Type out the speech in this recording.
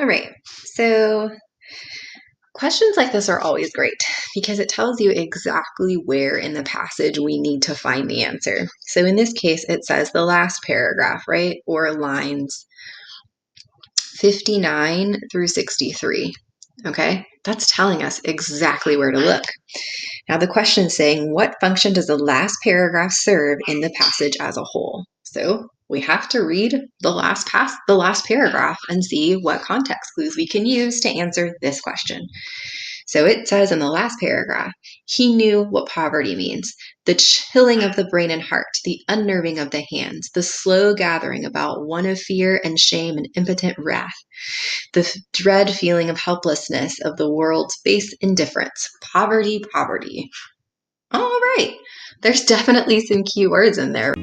All right, so questions like this are always great because it tells you exactly where in the passage we need to find the answer. So in this case, it says the last paragraph, right? Or lines 59 through 63. Okay, that's telling us exactly where to look. Now the question is saying, what function does the last paragraph serve in the passage as a whole? So we have to read the last paragraph and see what context clues we can use to answer this question. So it says in the last paragraph, he knew what poverty means, the chilling of the brain and heart, the unnerving of the hands, the slow gathering about one of fear and shame and impotent wrath, the dread feeling of helplessness of the world's base indifference, poverty, poverty. All right, there's definitely some key words in there.